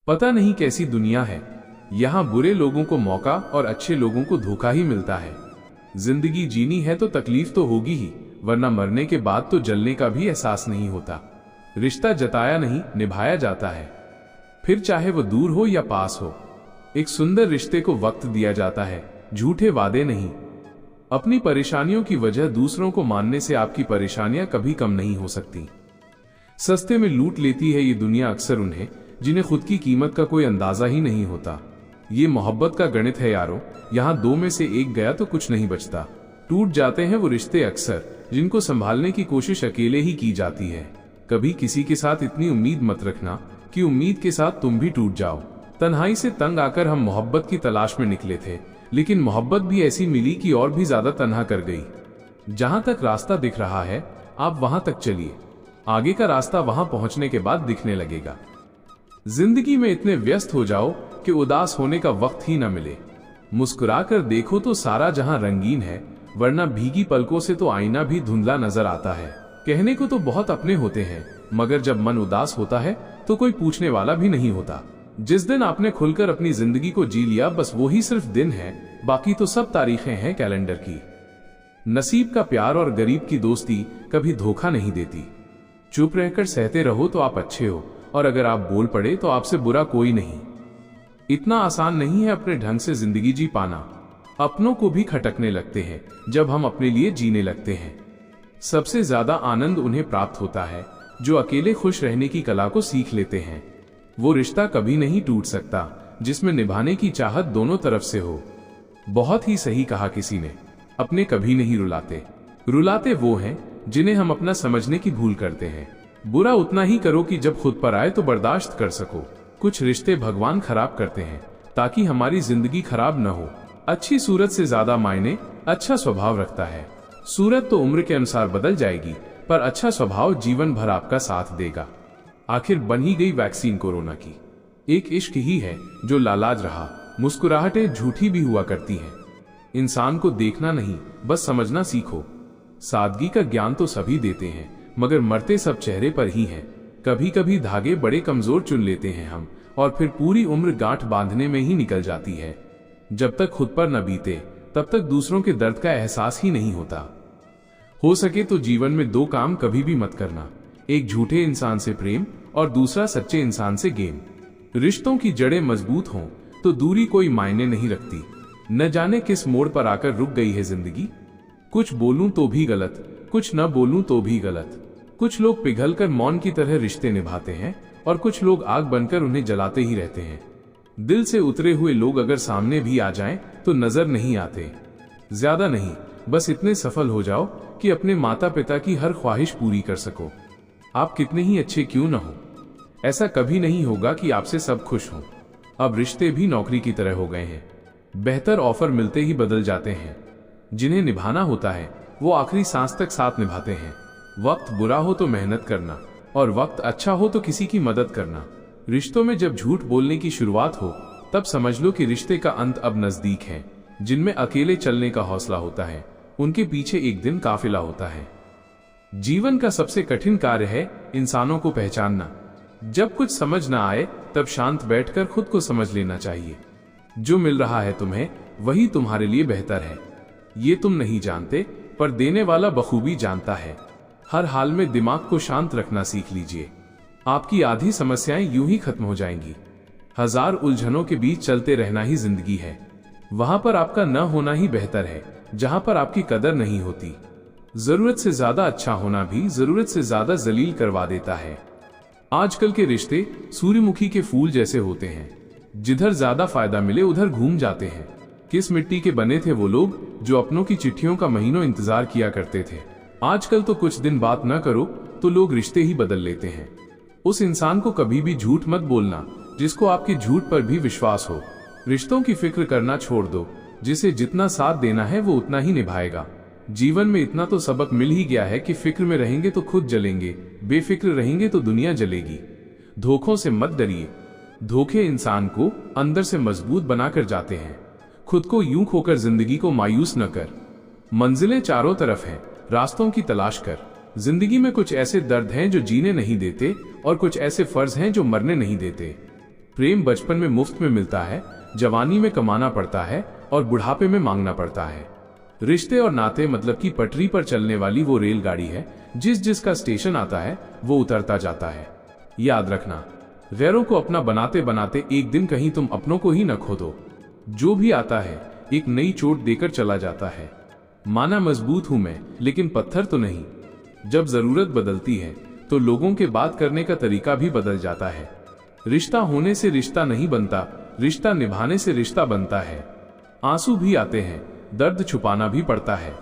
पता नहीं कैसी दुनिया है। यहाँ बुरे लोगों को मौका और अच्छे लोगों को धोखा ही मिलता है। जिंदगी जीनी है तो तकलीफ तो होगी ही, वरना मरने के बाद तो जलने का भी एहसास नहीं होता। रिश्ता जताया नहीं, निभाया जाता है, फिर चाहे वो दूर हो या पास हो। एक सुंदर रिश्ते को वक्त दिया जाता है, झूठे वादे नहीं। अपनी परेशानियों की वजह दूसरों को मानने से आपकी परेशानियां कभी कम नहीं हो सकती। सस्ते में लूट लेती है ये दुनिया अक्सर उन्हें जिन्हें खुद की कीमत का कोई अंदाजा ही नहीं होता। ये मोहब्बत का गणित है यारों, यहाँ दो में से एक गया तो कुछ नहीं बचता। टूट जाते हैं वो रिश्ते अक्सर जिनको संभालने की कोशिश अकेले ही की जाती है। कभी किसी के साथ इतनी उम्मीद मत रखना कि उम्मीद के साथ तुम भी टूट जाओ। तन्हाई से तंग आकर हम मोहब्बत की तलाश में निकले थे, लेकिन मोहब्बत भी ऐसी मिली कि और भी ज्यादा तन्हा कर गई। जहां तक रास्ता दिख रहा है आप वहां तक चलिए, आगे का रास्ता वहां पहुंचने के बाद दिखने लगेगा। जिंदगी में इतने व्यस्त हो जाओ कि उदास होने का वक्त ही न मिले। मुस्कुराकर देखो तो सारा जहां रंगीन है, वरना भीगी पलकों से तो आईना भी धुंधला नजर आता है। कहने को तो बहुत अपने होते हैं, मगर जब मन उदास होता है तो कोई पूछने वाला भी नहीं होता। जिस दिन आपने खुलकर अपनी जिंदगी को जी लिया, बस वो ही सिर्फ दिन है, बाकी तो सब तारीखें हैं कैलेंडर की। नसीब का प्यार और गरीब की दोस्ती कभी धोखा नहीं देती। चुप रहकर सहते रहो तो आप अच्छे हो, और अगर आप बोल पड़े तो आपसे बुरा कोई नहीं। इतना आसान नहीं है अपने ढंग से जिंदगी जी पाना। अपनों को भी खटकने लगते हैं जब हम अपने लिए जीने लगते हैं। सबसे ज्यादा आनंद उन्हें प्राप्त होता है जो अकेले खुश रहने की कला को सीख लेते हैं। वो रिश्ता कभी नहीं टूट सकता जिसमें निभाने की चाहत दोनों तरफ से हो। बहुत ही सही कहा किसी ने, अपने कभी नहीं रुलाते। रुलाते वो हैं जिन्हें हम अपना समझने की भूल करते हैं। बुरा उतना ही करो कि जब खुद पर आए तो बर्दाश्त कर सको। कुछ रिश्ते भगवान खराब करते हैं ताकि हमारी जिंदगी खराब न हो। अच्छी सूरत से ज्यादा मायने अच्छा स्वभाव रखता है। सूरत तो उम्र के अनुसार बदल जाएगी, पर अच्छा स्वभाव जीवन भर आपका साथ देगा। आखिर बन ही गई वैक्सीन कोरोना की। एक इश्क ही है जो लालाज रहा। मुस्कुराहटें झूठी भी हुआ करती हैं। इंसान को देखना नहीं, बस समझना सीखो। सादगी का ज्ञान तो सभी देते हैं, मगर मरते सब चेहरे पर ही हैं। कभी कभी धागे बड़े कमजोर चुन लेते हैं हम, और फिर पूरी उम्र गांठ बांधने में ही निकल जाती है। जब तक खुद पर न बीते तब तक दूसरों के दर्द का एहसास ही नहीं होता। हो सके तो जीवन में दो काम कभी भी मत करना, एक झूठे इंसान से प्रेम और दूसरा सच्चे इंसान से गेम। रिश्तों की जड़ें मजबूत हों तो दूरी कोई मायने नहीं रखती। न जाने किस मोड़ पर आकर रुक गई है जिंदगी। कुछ बोलूं तो भी गलत, कुछ न बोलूं तो भी गलत। कुछ लोग पिघलकर मौन की तरह रिश्ते निभाते हैं, और कुछ लोग आग बनकर उन्हें जलाते ही रहते हैं। दिल से उतरे हुए लोग अगर सामने भी आ जाएं तो नजर नहीं आते। ज्यादा नहीं, बस इतने सफल हो जाओ कि अपने माता पिता की हर ख्वाहिश पूरी कर सको। आप कितने ही अच्छे क्यों न हो, ऐसा कभी नहीं होगा कि आपसे सब खुश हों। अब रिश्ते भी नौकरी की तरह हो गए हैं। बेहतर ऑफर मिलते ही बदल जाते हैं। जिन्हें निभाना होता है वो आखिरी सांस तक साथ निभाते हैं। वक्त बुरा हो तो मेहनत करना, और वक्त अच्छा हो तो किसी की मदद करना। रिश्तों में जब झूठ बोलने की शुरुआत हो तब समझ लो कि रिश्ते का अंत अब नजदीक है। जिनमें अकेले चलने का हौसला होता है उनके पीछे एक दिन काफिला होता है। जीवन का सबसे कठिन कार्य है इंसानों को पहचानना। जब कुछ समझ ना आए तब शांत बैठकर खुद को समझ लेना चाहिए। जो मिल रहा है तुम्हें वही तुम्हारे लिए बेहतर है। ये तुम नहीं जानते, पर देने वाला बखूबी जानता है। हर हाल में दिमाग को शांत रखना सीख लीजिए। आपकी आधी समस्याएं यूं ही खत्म हो जाएंगी। हजार उलझनों के बीच चलते रहना ही जिंदगी है। वहां पर आपका न होना ही बेहतर है जहां पर आपकी कदर नहीं होती। जरूरत से ज्यादा अच्छा होना भी जरूरत से ज्यादा जलील करवा देता है। आजकल के रिश्ते सूर्यमुखी के फूल जैसे होते हैं, जिधर ज्यादा फायदा मिले उधर घूम जाते हैं। किस मिट्टी के बने थे वो लोग जो अपनों की चिट्ठियों का महीनों इंतजार किया करते थे। आजकल तो कुछ दिन बात न करो तो लोग रिश्ते ही बदल लेते हैं। उस इंसान को कभी भी झूठ मत बोलना जिसको आपके झूठ पर भी विश्वास हो। रिश्तों की फिक्र करना छोड़ दो, जिसे जितना साथ देना है वो उतना ही निभाएगा। जीवन में इतना तो सबक मिल ही गया है कि फिक्र में रहेंगे तो खुद जलेंगे, बेफिक्र रहेंगे तो दुनिया जलेगी। धोखों से मत डरिए। धोखे इंसान को अंदर से मजबूत बनाकर जाते हैं। खुद को यूं खोकर जिंदगी को मायूस न कर। मंजिलें चारों तरफ हैं, रास्तों की तलाश कर। जिंदगी में कुछ ऐसे दर्द हैं जो जीने नहीं देते, और कुछ ऐसे फर्ज हैं जो मरने नहीं देते। प्रेम बचपन में मुफ्त में मिलता है, जवानी में कमाना पड़ता है और बुढ़ापे में मांगना पड़ता है। रिश्ते और नाते मतलब कि पटरी पर चलने वाली वो रेलगाड़ी है, जिसका स्टेशन आता है वो उतरता जाता है। याद रखना, गैरों को अपना बनाते बनाते एक दिन कहीं तुम अपनों को ही न खो दो। जो भी आता है एक नई चोट देकर चला जाता है। माना मजबूत हूं मैं, लेकिन पत्थर तो नहीं। जब जरूरत बदलती है तो लोगों के बात करने का तरीका भी बदल जाता है। रिश्ता होने से रिश्ता नहीं बनता, रिश्ता निभाने से रिश्ता बनता है। आंसू भी आते हैं, दर्द छुपाना भी पड़ता है।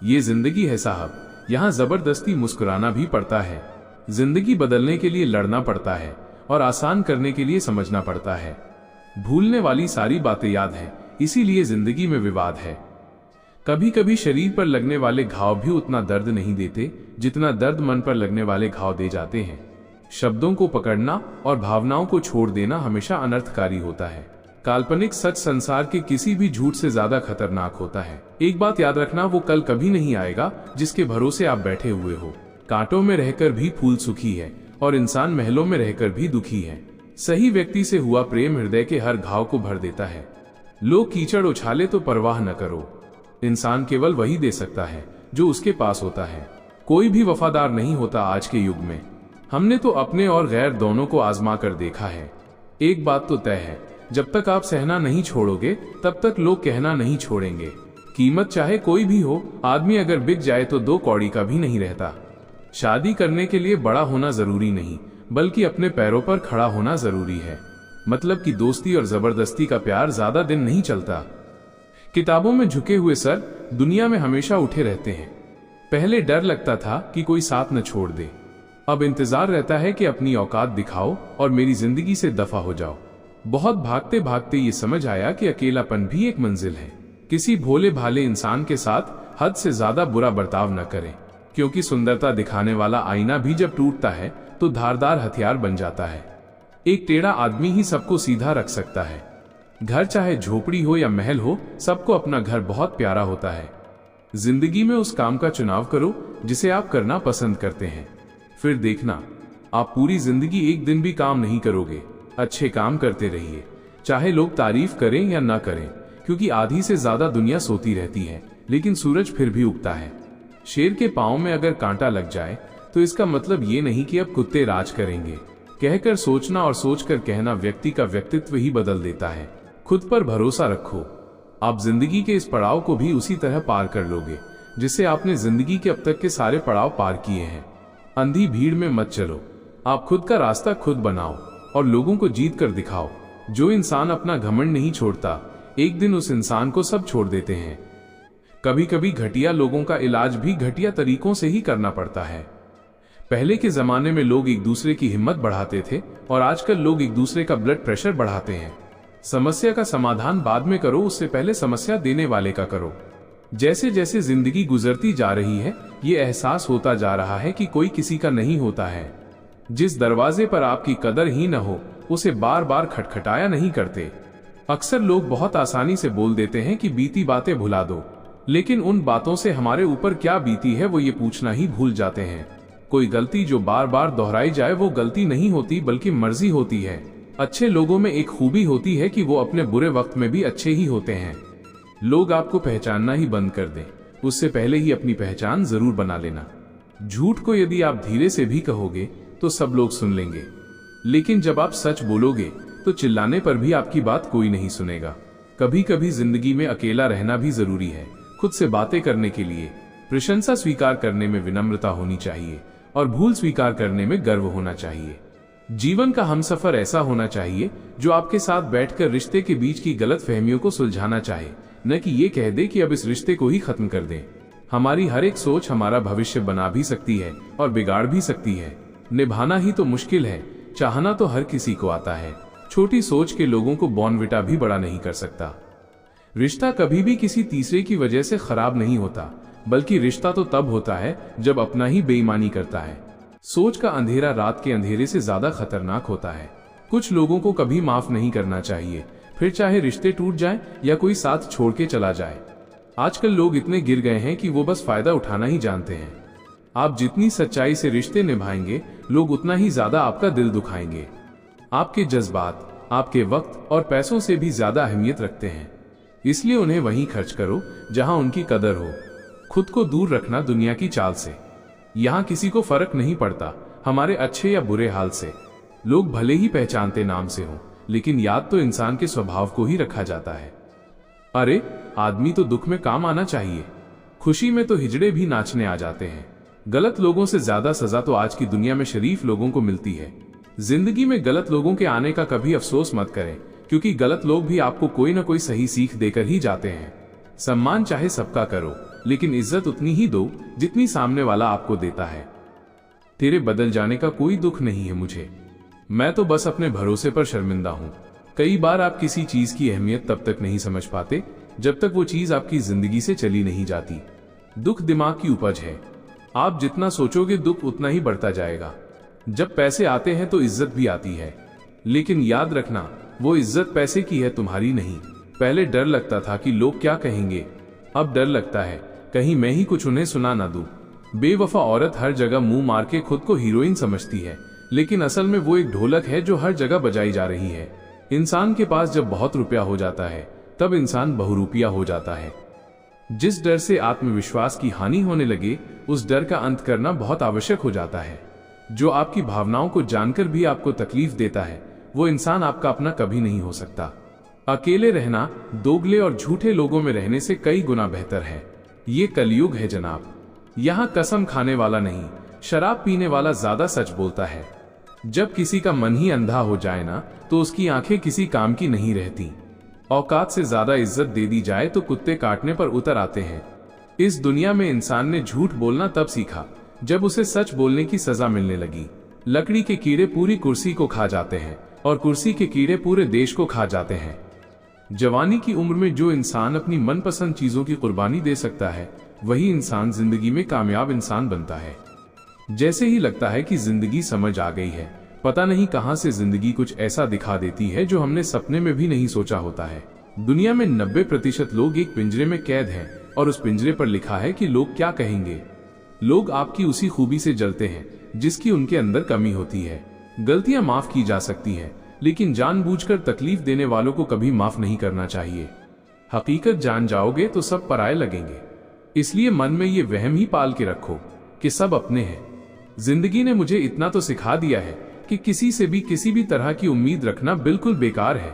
ये जिंदगी है साहब, यहाँ जबरदस्ती मुस्कुराना भी पड़ता है। जिंदगी बदलने के लिए लड़ना पड़ता है और आसान करने के लिए समझना पड़ता है। भूलने वाली सारी बातें याद हैं, इसीलिए जिंदगी में विवाद है। कभी कभी शरीर पर लगने वाले घाव भी उतना दर्द नहीं देते जितना दर्द मन पर लगने वाले घाव दे जाते हैं। शब्दों को पकड़ना और भावनाओं को छोड़ देना हमेशा अनर्थकारी होता है। काल्पनिक सच संसार के किसी भी झूठ से ज्यादा खतरनाक होता है। एक बात याद रखना, वो कल कभी नहीं आएगा जिसके भरोसे आप बैठे हुए हो। कांटों में रहकर भी फूल सुखी है और इंसान महलों में रहकर भी दुखी है। सही व्यक्ति से हुआ प्रेम हृदय के हर घाव को भर देता है। लोग कीचड़ उछाले तो परवाह न करो, इंसान केवल वही दे सकता है जो उसके पास होता है। कोई भी वफादार नहीं होता आज के युग में। हमने तो अपने और गैर दोनों को आजमा कर देखा है। एक बात तो तय है, जब तक आप सहना नहीं छोड़ोगे तब तक लोग कहना नहीं छोड़ेंगे। कीमत चाहे कोई भी हो, आदमी अगर बिक जाए तो 2 कौड़ी का भी नहीं रहता। शादी करने के लिए बड़ा होना जरूरी नहीं, बल्कि अपने पैरों पर खड़ा होना जरूरी है। मतलब कि दोस्ती और जबरदस्ती का प्यार ज्यादा दिन नहीं चलता। किताबों में झुके हुए सर दुनिया में हमेशा उठे रहते हैं। पहले डर लगता था कि कोई साथ न छोड़ दे, अब इंतजार रहता है कि अपनी औकात दिखाओ और मेरी जिंदगी से दफा हो जाओ। बहुत भागते भागते ये समझ आया कि अकेलापन भी एक मंजिल है। किसी भोले भाले इंसान के साथ हद से ज्यादा बुरा बर्ताव न करें, क्योंकि सुंदरता दिखाने वाला आईना भी जब टूटता है तो धारदार हथियार बन जाता है। एक टेढ़ा आदमी ही सबको सीधा रख सकता है। घर चाहे झोपड़ी हो या महल हो, सबको अपना घर बहुत प्यारा होता है। जिंदगी में उस काम का चुनाव करो जिसे आप करना पसंद करते हैं। फिर देखना, आप पूरी जिंदगी एक दिन भी काम नहीं करोगे। अच्छे काम करते रहिए, चाहे लोग तारीफ करें या ना करें, क्योंकि आधी से ज्यादा दुनिया सोती रहती है, लेकिन सूरज फिर भी उगता है। शेर के पांव में अगर कांटा लग जाए तो इसका मतलब ये नहीं कि अब कुत्ते राज करेंगे। कहकर सोचना और सोचकर कहना व्यक्ति का व्यक्तित्व ही बदल देता है। खुद पर भरोसा रखो, आप जिंदगी के इस पड़ाव को भी उसी तरह पार कर लोगे जिससे आपने जिंदगी के अब तक के सारे पड़ाव पार किए हैं। अंधी भीड़ में मत चलो, आप खुद का रास्ता खुद बनाओ और लोगों को जीत कर दिखाओ। जो इंसान अपना घमंड नहीं छोड़ता, एक दिन उस इंसान को सब छोड़ देते हैं। कभी कभी घटिया लोगों का इलाज भी घटिया तरीकों से ही करना पड़ता है। पहले के जमाने में लोग एक दूसरे की हिम्मत बढ़ाते थे और आजकल लोग एक दूसरे का ब्लड प्रेशर बढ़ाते हैं। समस्या का समाधान बाद में करो, उससे पहले समस्या देने वाले का करो। जैसे जैसे जिंदगी गुजरती जा रही है, ये एहसास होता जा रहा है कि कोई किसी का नहीं होता है। जिस दरवाजे पर आपकी कदर ही न हो, उसे बार बार खटखटाया नहीं करते। अक्सर लोग बहुत आसानी से बोल देते हैं कि बीती बातें भुला दो, लेकिन उन बातों से हमारे ऊपर क्या बीती है वो ये पूछना ही भूल जाते हैं। कोई गलती जो बार बार दोहराई जाए वो गलती नहीं होती, बल्कि मर्जी होती है। अच्छे लोगों में एक खूबी होती है कि वो अपने बुरे वक्त में भी अच्छे ही होते हैं। लोग आपको पहचानना ही बंद कर दें, उससे पहले ही अपनी पहचान जरूर बना लेना। झूठ को यदि आप धीरे से भी कहोगे तो सब लोग सुन लेंगे, लेकिन जब आप सच बोलोगे तो चिल्लाने पर भी आपकी बात कोई नहीं सुनेगा। कभी कभी जिंदगी में अकेला रहना भी जरूरी है। खुद से बातें करने के लिए प्रशंसा स्वीकार करने में विनम्रता होनी चाहिए और भूल स्वीकार करने में गर्व होना चाहिए। जीवन का हमसफर ऐसा होना चाहिए जो आपके साथ बैठकर रिश्ते के बीच की गलतफहमियों को सुलझाना चाहे, न कि ये कह दे कि अब इस रिश्ते को ही खत्म कर दें। हमारी हर एक सोच हमारा भविष्य बना भी सकती है और बिगाड़ भी सकती है। निभाना ही तो मुश्किल है, चाहना तो हर किसी को आता है। छोटी सोच के लोगों को बॉर्नविटा भी बड़ा नहीं कर सकता। रिश्ता कभी भी किसी तीसरे की वजह से खराब नहीं होता, बल्कि रिश्ता तो तब होता है जब अपना ही बेईमानी करता है। सोच का अंधेरा रात के अंधेरे से ज्यादा खतरनाक होता है। कुछ लोगों को कभी माफ नहीं करना चाहिए, फिर चाहे रिश्ते टूट जाएं या कोई साथ छोड़ के चला जाए। आजकल लोग इतने गिर गए हैं कि वो बस फायदा उठाना ही जानते हैं। आप जितनी सच्चाई से रिश्ते निभाएंगे, लोग उतना ही ज्यादा आपका दिल दुखाएंगे। आपके जज्बात, आपके वक्त और पैसों से भी ज्यादा अहमियत रखते हैं, इसलिए उन्हें वहीं खर्च करो जहां उनकी कदर हो। खुद को दूर रखना दुनिया की चाल से। यहाँ किसी को फर्क नहीं पड़ता हमारे अच्छे या बुरे हाल से। लोग भले ही पहचानते नाम से हों, लेकिन याद तो इंसान के स्वभाव को ही रखा जाता है। अरे, आदमी तो दुख में काम आना चाहिए, खुशी में तो हिजड़े भी नाचने आ जाते हैं। गलत लोगों से ज्यादा सजा तो आज की दुनिया में शरीफ लोगों को मिलती है। जिंदगी में गलत लोगों के आने का कभी अफसोस मत करें, क्योंकि गलत लोग भी आपको कोई ना कोई सही सीख देकर ही जाते हैं। सम्मान चाहे सबका करो, लेकिन इज्जत उतनी ही दो जितनी सामने वाला आपको देता है। तेरे बदल जाने का कोई दुख नहीं है मुझे, मैं तो बस अपने भरोसे पर शर्मिंदा हूं। कई बार आप किसी चीज की अहमियत तब तक नहीं समझ पाते जब तक वो चीज आपकी जिंदगी से चली नहीं जाती। दुख दिमाग की उपज है, आप जितना सोचोगे दुख उतना ही बढ़ता जाएगा। जब पैसे आते हैं तो इज्जत भी आती है, लेकिन याद रखना वो इज्जत पैसे की है, तुम्हारी नहीं। पहले डर लगता था कि लोग क्या कहेंगे, अब डर लगता है कहीं मैं ही कुछ उन्हें सुना ना दूं। बेवफा औरत हर जगह मुंह मार के खुद को हीरोइन समझती है, लेकिन असल में वो एक ढोलक है जो हर जगह बजाई जा रही है। इंसान के पास जब बहुत रुपया हो जाता है तब इंसान बहुरूपिया हो जाता है। जिस डर से आत्मविश्वास की हानि होने लगे, उस डर का अंत करना बहुत आवश्यक हो जाता है। जो आपकी भावनाओं को जानकर भी आपको तकलीफ देता है, वो इंसान आपका अपना कभी नहीं हो सकता। अकेले रहना दोगले और झूठे लोगों में रहने से कई गुना बेहतर है। ये कलयुग है जनाब, यहाँ कसम खाने वाला नहीं, शराब पीने वाला ज्यादा सच बोलता है। जब किसी का मन ही अंधा हो जाए ना, तो उसकी आंखें किसी काम की नहीं रहती। औकात से ज्यादा इज्जत दे दी जाए तो कुत्ते काटने पर उतर आते हैं। इस दुनिया में इंसान ने झूठ बोलना तब सीखा जब उसे सच बोलने की सजा मिलने लगी। लकड़ी के कीड़े पूरी कुर्सी को खा जाते हैं और कुर्सी के कीड़े पूरे देश को खा जाते हैं। जवानी की उम्र में जो इंसान अपनी मनपसंद चीजों की कुर्बानी दे सकता है, वही इंसान जिंदगी में कामयाब इंसान बनता है। जैसे ही लगता है कि जिंदगी समझ आ गई है, पता नहीं कहां से जिंदगी कुछ ऐसा दिखा देती है जो हमने सपने में भी नहीं सोचा होता है। दुनिया में 90% लोग एक पिंजरे में कैद हैं और उस पिंजरे पर लिखा है कि लोग क्या कहेंगे। लोग आपकी उसी खूबी से जलते हैं जिसकी उनके अंदर कमी होती है। गलतियां माफ की जा सकती हैं, लेकिन जानबूझकर तकलीफ देने वालों को कभी माफ नहीं करना चाहिए। हकीकत जान जाओगे तो सब पराये लगेंगे, इसलिए मन में ये वहम ही पाल के रखो कि सब अपने हैं। जिंदगी ने मुझे इतना तो सिखा दिया है कि किसी से भी किसी भी तरह की उम्मीद रखना बिल्कुल बेकार है।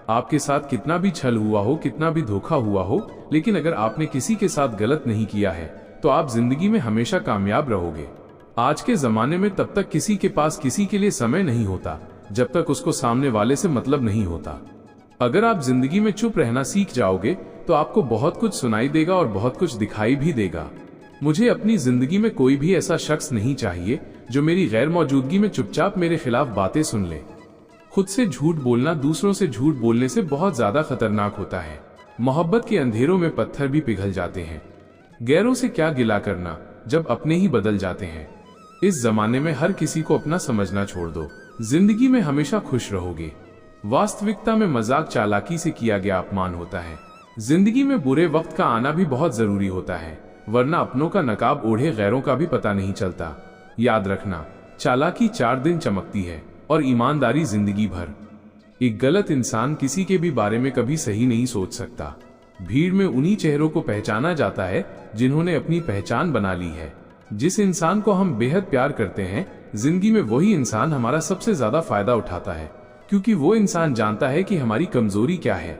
आपके साथ कितना भी छल हुआ हो, कितना भी धोखा हुआ हो, लेकिन अगर आपने किसी के साथ गलत नहीं किया है तो आप जिंदगी में हमेशा कामयाब रहोगे। आज के जमाने में तब तक किसी के पास किसी के लिए समय नहीं होता जब तक उसको सामने वाले से मतलब नहीं होता। अगर आप जिंदगी में चुप रहना सीख जाओगे तो आपको बहुत कुछ सुनाई देगा और बहुत कुछ दिखाई भी देगा। मुझे अपनी जिंदगी में कोई भी ऐसा शख्स नहीं चाहिए जो मेरी गैर मौजूदगी में चुपचाप मेरे खिलाफ बातें सुन ले। खुद से झूठ बोलना दूसरों से झूठ बोलने से बहुत ज्यादा खतरनाक होता है। मोहब्बत के अंधेरों में पत्थर भी पिघल जाते हैं। गैरों से क्या गिला करना जब अपने ही बदल जाते हैं। इस जमाने में हर किसी को अपना समझना छोड़ दो, जिंदगी में हमेशा खुश रहोगे। वास्तविकता में मजाक चालाकी से किया गया अपमान होता है। जिंदगी में बुरे वक्त का आना भी बहुत जरूरी होता है, वरना अपनों का नकाब ओढ़े गैरों का भी पता नहीं चलता। याद रखना, चालाकी 4 दिन चमकती है और ईमानदारी जिंदगी भर। एक गलत इंसान किसी के भी बारे में कभी सही नहीं सोच सकता। भीड़ में उन्हीं चेहरों को पहचाना जाता है जिन्होंने अपनी पहचान बना ली है। जिस इंसान को हम बेहद प्यार करते हैं, जिंदगी में वही इंसान हमारा सबसे ज्यादा फायदा उठाता है, क्योंकि वो इंसान जानता है कि हमारी कमजोरी क्या है।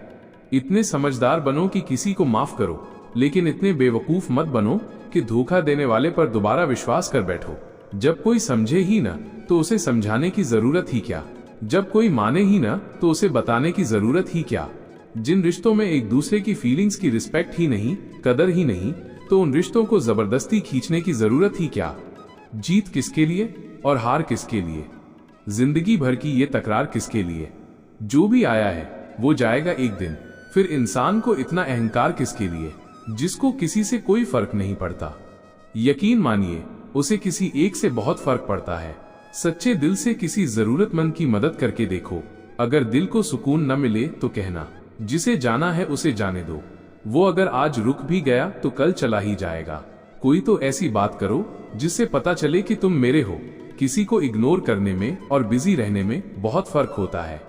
इतने समझदार बनो कि किसी को माफ करो, लेकिन इतने बेवकूफ मत बनो कि धोखा देने वाले पर दोबारा विश्वास कर बैठो। जब कोई समझे ही ना तो उसे समझाने की जरूरत ही क्या। जब कोई माने ही ना तो उसे बताने की जरूरत ही क्या। जिन रिश्तों में एक दूसरे की फीलिंग्स की रिस्पेक्ट ही नहीं, कदर ही नहीं, तो उन रिश्तों को जबरदस्ती खींचने की जरूरत ही क्या। जीत किसके लिए और हार किसके लिए? जिंदगी भर की ये तकरार किसके लिए? जो भी आया है वो जाएगा एक दिन। फिर इंसान को इतना अहंकार किसके लिए, जिसको किसी से कोई फर्क नहीं पड़ता। यकीन मानिए, उसे किसी एक से बहुत फर्क पड़ता है। सच्चे दिल से किसी जरूरतमंद की मदद करके देखो। अगर दिल को सुकून न मिले तो कहना, जिसे जाना है उसे जाने दो। वो अगर आज रुक भी गया तो कल चला ही जाएगा। कोई तो ऐसी बात करो जिससे पता चले कि तुम मेरे हो। किसी को इग्नोर करने में और बिजी रहने में बहुत फर्क होता है।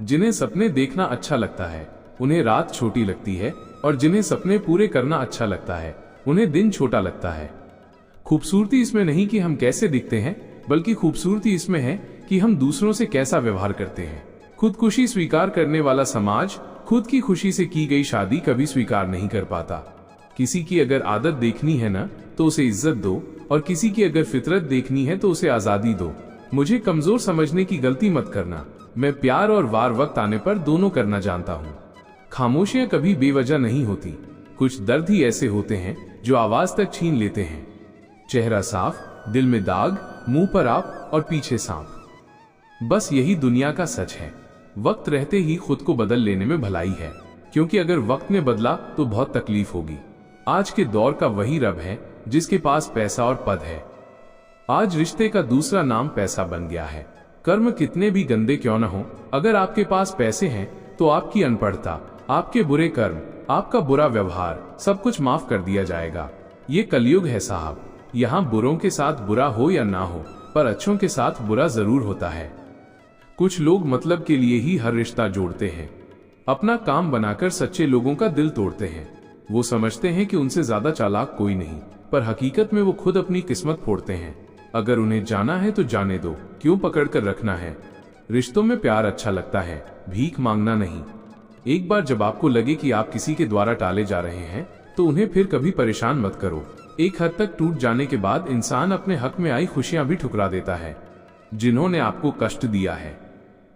जिन्हें सपने देखना अच्छा लगता है उन्हें रात छोटी लगती है, और जिन्हें सपने पूरे करना अच्छा लगता है उन्हें दिन छोटा लगता है। खूबसूरती इसमें नहीं कि हम कैसे दिखते हैं, बल्कि खूबसूरती इसमें है कि हम दूसरों से कैसा व्यवहार करते हैं। खुदकुशी स्वीकार करने वाला समाज खुद की खुशी से की गई शादी कभी स्वीकार नहीं कर पाता। किसी की अगर आदत देखनी है ना तो उसे इज्जत दो, और किसी की अगर फितरत देखनी है तो उसे आजादी दो। मुझे कमजोर समझने की गलती मत करना, मैं प्यार और वार वक्त आने पर दोनों करना जानता हूँ। खामोशियां कभी बेवजह नहीं होती, कुछ दर्द ही ऐसे होते हैं जो आवाज तक छीन लेते हैं। चेहरा साफ, दिल में दाग, मुंह पर आप और पीछे सांप। बस यही दुनिया का सच है। वक्त रहते ही खुद को बदल लेने में भलाई है, क्योंकि अगर वक्त ने बदला तो बहुत तकलीफ होगी। आज के दौर का वही रब है जिसके पास पैसा और पद है। आज रिश्ते का दूसरा नाम पैसा बन गया है। कर्म कितने भी गंदे क्यों न हो, अगर आपके पास पैसे हैं तो आपकी अनपढ़ता, आपके बुरे कर्म, आपका बुरा व्यवहार सब कुछ माफ कर दिया जाएगा। ये कलयुग है साहब। यहाँ बुरों के साथ बुरा हो या ना हो, पर अच्छों के साथ बुरा जरूर होता है। कुछ लोग मतलब के लिए ही हर रिश्ता जोड़ते हैं, अपना काम बनाकर सच्चे लोगों का दिल तोड़ते हैं। वो समझते हैं कि उनसे ज्यादा चालाक कोई नहीं, पर हकीकत में वो खुद अपनी किस्मत फोड़ते हैं। अगर उन्हें जाना है तो जाने दो, क्यों पकड़ कर रखना है। रिश्तों में प्यार अच्छा लगता है, भीख मांगना नहीं। एक बार जब आपको लगे कि आप किसी के द्वारा टाले जा रहे हैं तो उन्हें फिर कभी परेशान मत करो। एक हद तक टूट जाने के बाद इंसान अपने हक में आई खुशियां भी ठुकरा देता है। जिन्होंने आपको कष्ट दिया है,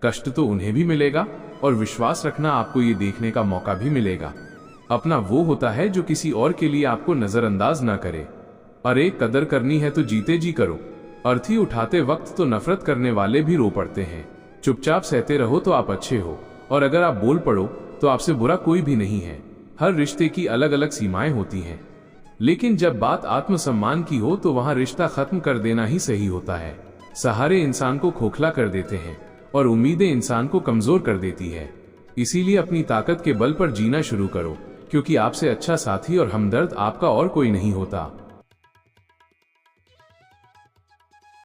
कष्ट तो उन्हें भी मिलेगा, और विश्वास रखना आपको ये देखने का मौका भी मिलेगा। अपना वो होता है जो किसी और के लिए आपको नजरअंदाज ना करे। अरे कदर करनी है तो जीते जी करो। अर्थी उठाते वक्त तो नफरत करने वाले भी रो पड़ते हैं। चुपचाप सहते रहो तो आप अच्छे हो, और अगर आप बोल पड़ो तो आपसे बुरा कोई भी नहीं है। हर रिश्ते की अलग अलग सीमाएं होती हैं, लेकिन जब बात आत्मसम्मान की हो तो वहां रिश्ता खत्म कर देना ही सही होता है। सहारे इंसान को खोखला कर देते हैं और उम्मीदें इंसान को कमजोर कर देती है। इसीलिए अपनी ताकत के बल पर जीना शुरू करो, क्योंकि आपसे अच्छा साथी और हमदर्द आपका और कोई नहीं होता।